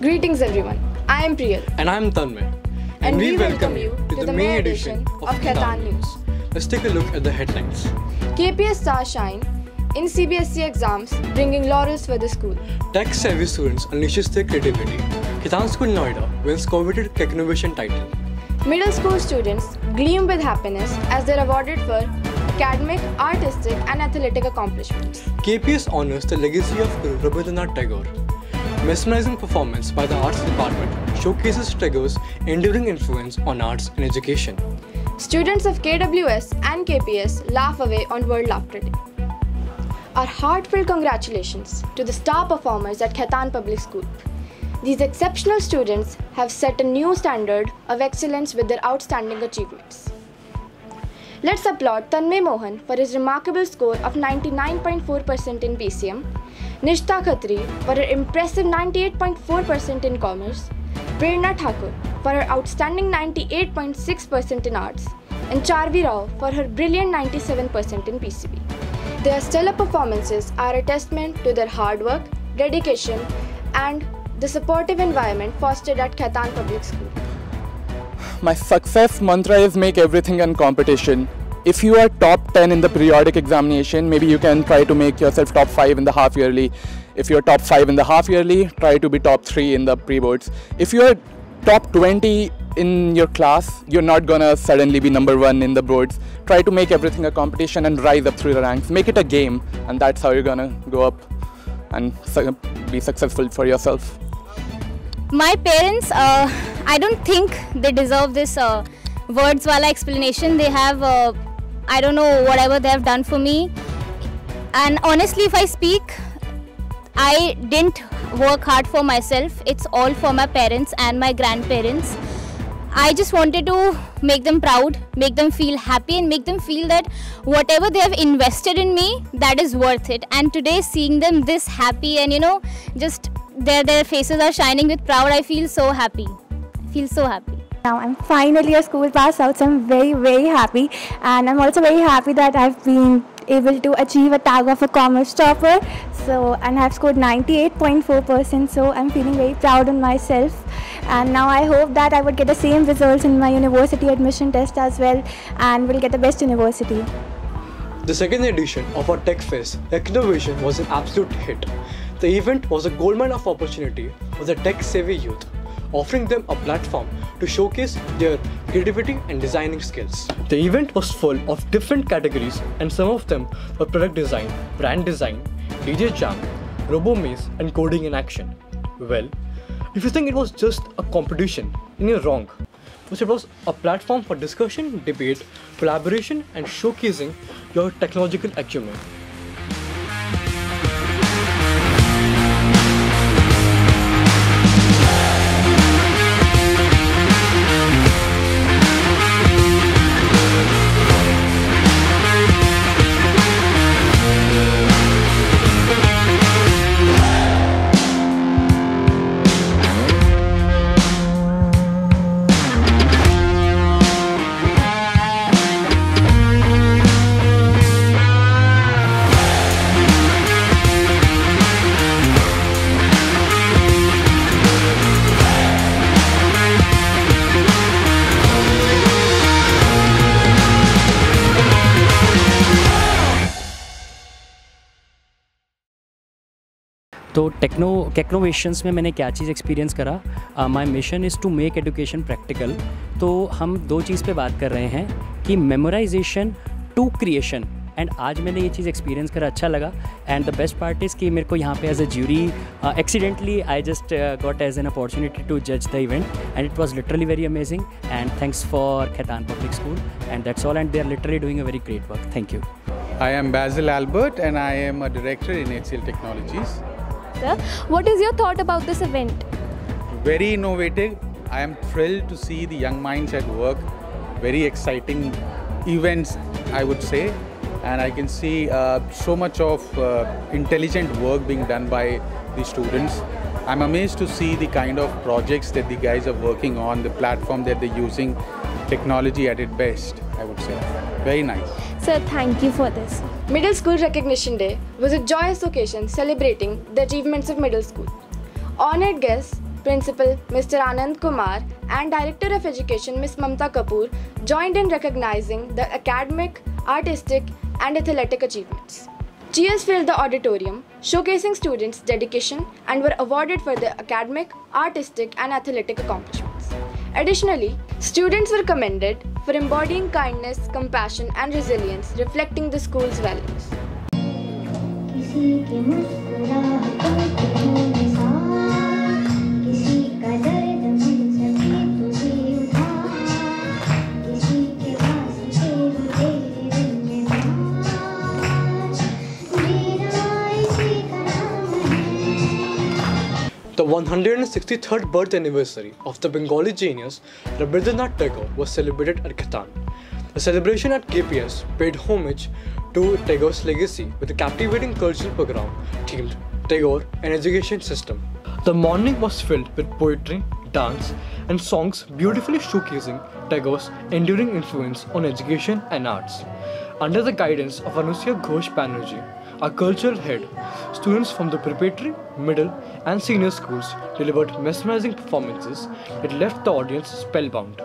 Greetings everyone, I am Priyal. And I am Tanmay. And we welcome you to the May edition of Khaitan News. Let's take a look at the headlines. KPS stars shine in CBSE exams, bringing laurels for the school. Tech-savvy students unleashes their creativity. Khaitan School Noida wins coveted Technovation title. Middle school students gleam with happiness as they are awarded for academic, artistic and athletic accomplishments. KPS honors the legacy of Guru Rabindranath Tagore. Mesmerizing performance by the arts department showcases Tagore's enduring influence on arts and education. Students of KWS and KPS laugh away on World Laughter Day. Our heartfelt congratulations to the star performers at Khaitan Public School. These exceptional students have set a new standard of excellence with their outstanding achievements. Let's applaud Tanmay Mohan for his remarkable score of 99.4% in PCM, Nishta Khatri for her impressive 98.4% in Commerce, Prerna Thakur for her outstanding 98.6% in Arts, and Charvi Rao for her brilliant 97% in PCB. Their stellar performances are a testament to their hard work, dedication, and the supportive environment fostered at Khaitan Public School. My success mantra is make everything a competition. If you are top 10 in the periodic examination, maybe you can try to make yourself top 5 in the half yearly. If you're top 5 in the half yearly, try to be top 3 in the pre-boards. If you're top 20 in your class, you're not gonna suddenly be number 1 in the boards. Try to make everything a competition and rise up through the ranks. Make it a game, and that's how you're gonna go up and be successful for yourself. My parents, I don't think they deserve this words wala explanation. They have, I don't know, whatever they have done for me. And honestly, if I speak, I didn't work hard for myself. It's all for my parents and my grandparents. I just wanted to make them proud, make them feel happy, and make them feel that whatever they have invested in me, that is worth it. And today, seeing them this happy and just their faces are shining with proud, I feel so happy. I feel so happy. Now I'm finally a school pass out, so I'm very, very happy. And I'm also very happy that I've been able to achieve a tag of a commerce topper. And I've scored 98.4%, so I'm feeling very proud of myself. And now I hope that I would get the same results in my university admission test as well, and will get the best university. The second edition of our Tech Fest, Technovation, was an absolute hit. The event was a goldmine of opportunity for the tech-savvy youth, offering them a platform to showcase their creativity and designing skills. The event was full of different categories, and some of them were product design, brand design, DJ Jam, Robo Maze, and coding in action. Well, if you think it was just a competition, then you're wrong. It was a platform for discussion, debate, collaboration, and showcasing your technological acumen. तो टेक्नोवेशंस में मैंने क्या चीज़ experience करा। My mission is to make education practical. तो हम दो चीज़ पे बात कर रहे हैं कि मेमोराइजेशन टू क्रिएशन, एंड आज मैंने ये चीज़ एक्सपीरियंस करा, अच्छा लगा। And the best part is कि मेरे को यहाँ पे as a jury accidentally I just got as an opportunity to जज the event, and it was literally very amazing. And thanks for Khaitan public school, and that's all, and they are literally doing a very great work. Thank you. I am Basil Albert and I am a director in HCL Technologies. Sir, what is your thought about this event? Very innovative. I am thrilled to see the young minds at work. Very exciting events, I would say. And I can see so much of intelligent work being done by the students. I'm amazed to see the kind of projects that the guys are working on, the platform that they're using, technology at its best, I would say. Very nice. Sir, thank you for this. Middle School Recognition Day was a joyous occasion celebrating the achievements of middle school. Honored guests Principal Mr. Anand Kumar and Director of Education Ms. Mamta Kapoor joined in recognizing the academic, artistic and athletic achievements. Cheers filled the auditorium, showcasing students' dedication and were awarded for their academic, artistic and athletic accomplishments. Additionally, students were commended for embodying kindness, compassion and resilience, reflecting the school's values. The 163rd birth anniversary of the Bengali genius Rabindranath Tagore was celebrated at Khaitan. The celebration at KPS paid homage to Tagore's legacy with a captivating cultural program themed Tagore and Education System. The morning was filled with poetry, dance and songs beautifully showcasing Tagore's enduring influence on education and arts. Under the guidance of Anusya Ghosh Banerjee, our cultural head, students from the preparatory, middle and senior schools delivered mesmerizing performances that left the audience spellbound.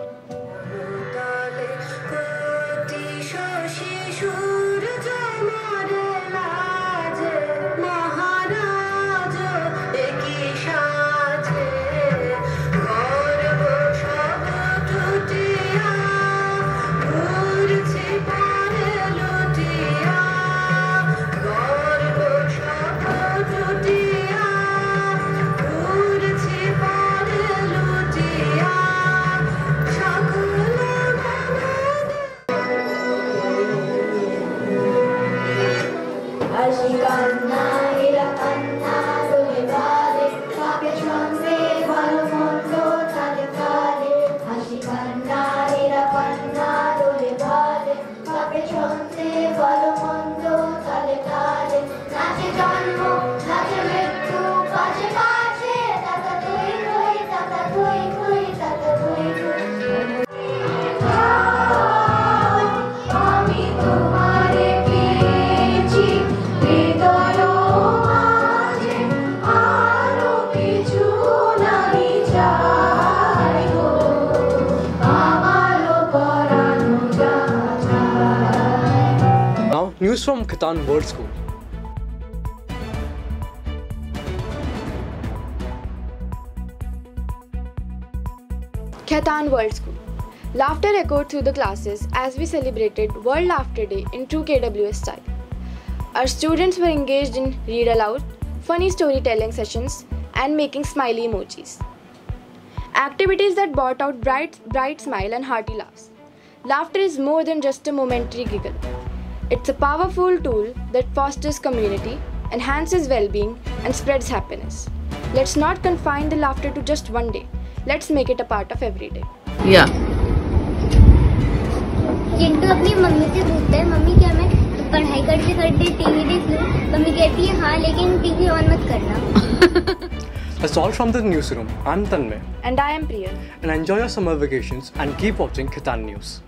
News from Khaitan World School. Khaitan World School. Laughter echoed through the classes as we celebrated World Laughter Day in true KWS style. Our students were engaged in read aloud, funny storytelling sessions, and making smiley emojis. Activities that brought out bright smile and hearty laughs. Laughter is more than just a momentary giggle. It's a powerful tool that fosters community, enhances well-being, and spreads happiness. Let's not confine the laughter to just one day. Let's make it a part of every day. Yeah. Chintu अपनी mummy से पूछता है, mummy क्या मैं पढ़ाई करते करते TV देख लूं? मम्मी कहती है हाँ, लेकिन टीवी ऑन मत करना. That's all from the newsroom. I'm Tanmay. And I am Priya. And enjoy your summer vacations and keep watching Khaitan News.